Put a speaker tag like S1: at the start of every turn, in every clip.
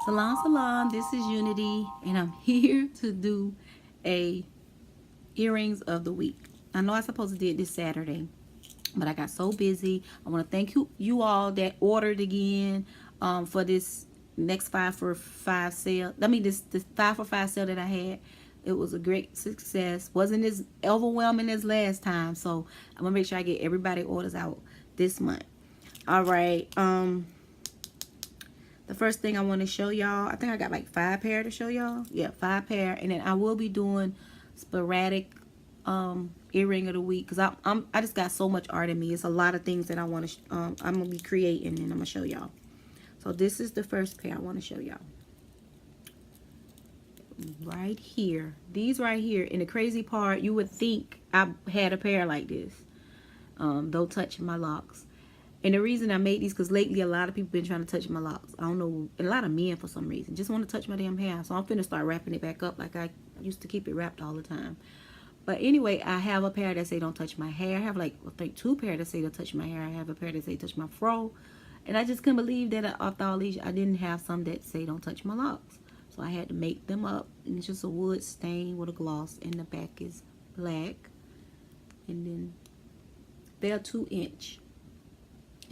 S1: Salon Salon, this is Unity, and I'm here to do a earrings of the week. I know I supposed to do it this Saturday, but I got so busy. I want to thank you all that ordered again for this next 5 for 5 sale. I mean this 5 for 5 sale that I had. It was a great success. Wasn't as overwhelming as last time, so I'm gonna make sure I get everybody orders out this month. All right. The first thing I want to show y'all, I think I got like 5 pair to show y'all. Yeah, 5 pair, and then I will be doing sporadic earring of the week because I just got so much art in me. It's a lot of things that I want to I'm gonna be creating, and I'm gonna show y'all. So this is the first pair I want to show y'all. Right here, these right here. And the crazy part, you would think I had a pair like this. Don't touch my locks. And the reason I made these, because lately a lot of people been trying to touch my locks. I don't know, a lot of men for some reason just want to touch my damn hair. So I'm finna start wrapping it back up like I used to keep it wrapped all the time. But anyway, I have a pair that say don't touch my hair. I have like, I think 2 pair that say don't touch my hair. I have a pair that say touch my fro. And I just couldn't believe that after all these, I didn't have some that say don't touch my locks. So I had to make them up. And it's just a wood stain with a gloss. And the back is black. And then they're 2-inch.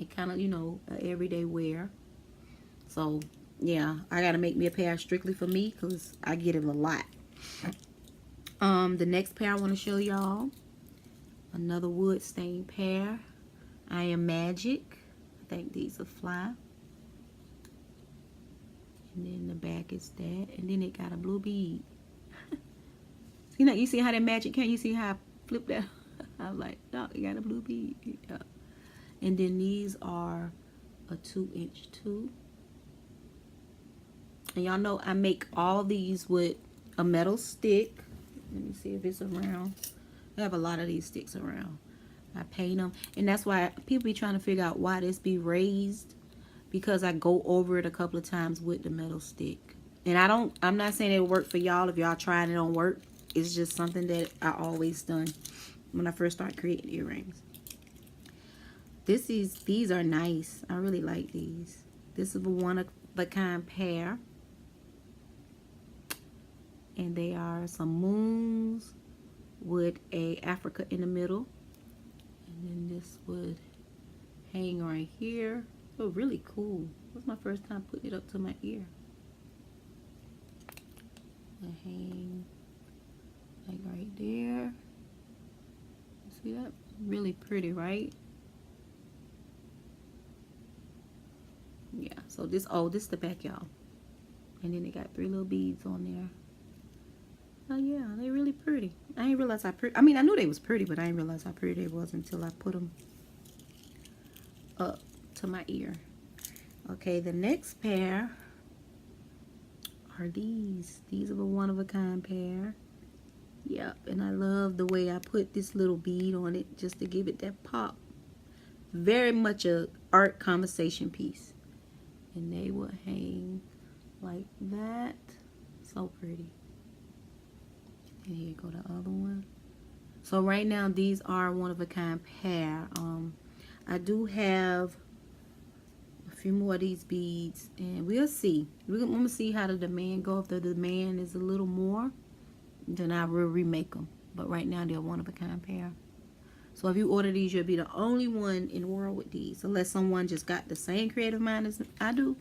S1: It kind of, you know, everyday wear. So yeah, I gotta make me a pair strictly for me because I get it a lot. The next pair I want to show y'all, another wood stained pair. I Am Magic. I think these are fly. And then the back is that, and then it got a blue bead. You know, you see how that magic came? You see how I flipped that? I was like, oh, it got a blue bead. Yeah. And then these are a 2-inch too. And y'all know I make all these with a metal stick. Let me see if it's around. I have a lot of these sticks around. I paint them. And that's why people be trying to figure out why this be raised. Because I go over it a couple of times with the metal stick. And I'm not saying it'll work for y'all if y'all try and it don't work. It's just something that I always done when I first started creating earrings. These are nice. I really like these. This is a one-of-a-kind pair. And they are some moons with a Africa in the middle. And then this would hang right here. Oh, really cool. This was my first time putting it up to my ear. And hang like right there. See that? Really pretty, right? Yeah, so this is the back, y'all. And then they got 3 little beads on there. Oh yeah, they really pretty. I didn't realize how pretty. I mean, I knew they was pretty, but I didn't realize how pretty they was until I put them up to my ear. Okay, the next pair are these. These are a one-of-a-kind pair. Yep, and I love the way I put this little bead on it just to give it that pop. Very much a art conversation piece. And they will hang like that. So pretty. And here go the other one. So right now these are one-of-a-kind pair. I do have a few more of these beads, and we'll see. We're gonna see how the demand go. If the demand is a little more, then I will remake them. But right now they're one-of-a-kind pair. So if you order these, you'll be the only one in the world with these, unless someone just got the same creative mind as I do.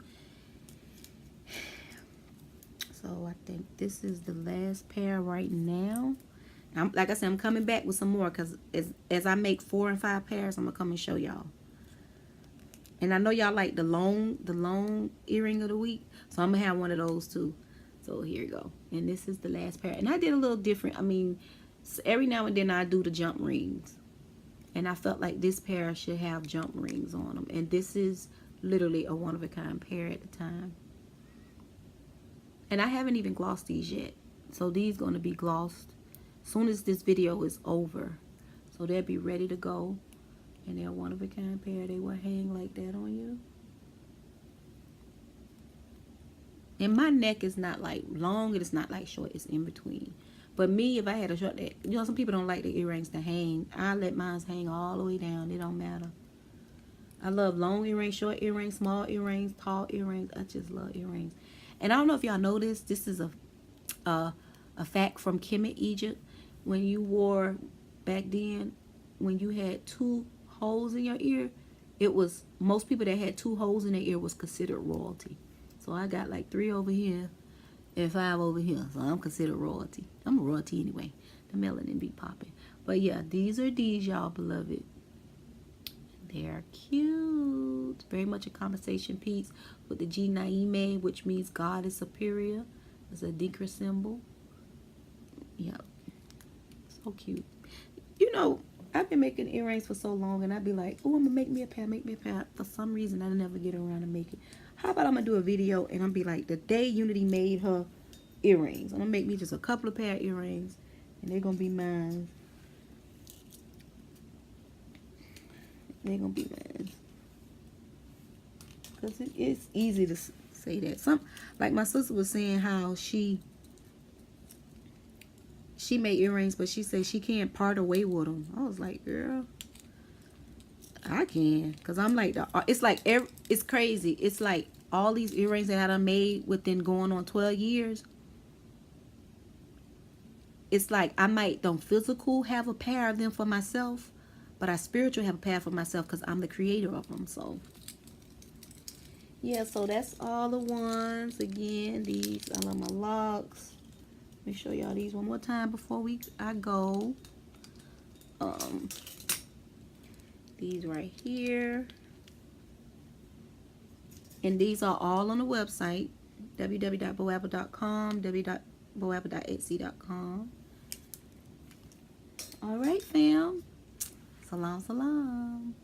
S1: So I think this is the last pair right now. Like I said, I'm coming back with some more because as I make 4 and 5 pairs, I'm gonna come and show y'all. And I know y'all like the long earring of the week, so I'm gonna have one of those too. So here you go. And this is the last pair. And I did a little different. I mean, every now and then I do the jump rings. And I felt like this pair should have jump rings on them. And this is literally a one-of-a-kind pair at the time. And I haven't even glossed these yet. So these going to be glossed as soon as this video is over. So they'll be ready to go. And they're one-of-a-kind pair. They will hang like that on you. And my neck is not like long. It is not like short. It's in between. But me, if I had a short neck, you know, some people don't like the earrings to hang. I let mine hang all the way down. It don't matter. I love long earrings, short earrings, small earrings, tall earrings. I just love earrings. And I don't know if y'all know this. This is a fact from Kemet, Egypt. When you wore back then, when you had 2 holes in your ear, it was, most people that had 2 holes in their ear was considered royalty. So I got like 3 over here and 5 over here. So I'm considered royalty. I'm a royalty anyway. The melanin be popping. But yeah, these are these, y'all beloved. They're cute. Very much a conversation piece with the G Naime, which means God is superior. It's a Dinkra symbol. Yep. So cute. You know, I've been making earrings for so long, and I'd be like, oh, I'm gonna make me a pair, make me a pair. For some reason, I never get around to make it. How about I'm gonna do a video and I'm be like, the day Unity made her earrings, I'm gonna make me just a couple of pair of earrings, and they're gonna be mine. They're gonna be mine. Because it's easy to say that. Some, like my sister was saying how she made earrings, but she said she can't part away with them. I was like, girl, I can. Because I'm like, it's like, it's crazy. It's like all these earrings that I done made within going on 12 years. It's like I might don't physical have a pair of them for myself, but I spiritual have a pair for myself because I'm the creator of them. So yeah, so that's all the ones. Again, these, I love my locks. Let me show y'all these one more time before I go. These right here. And these are all on the website, www.boabw.com, www.boabw.etsy.com. All right, fam. Salam, salam.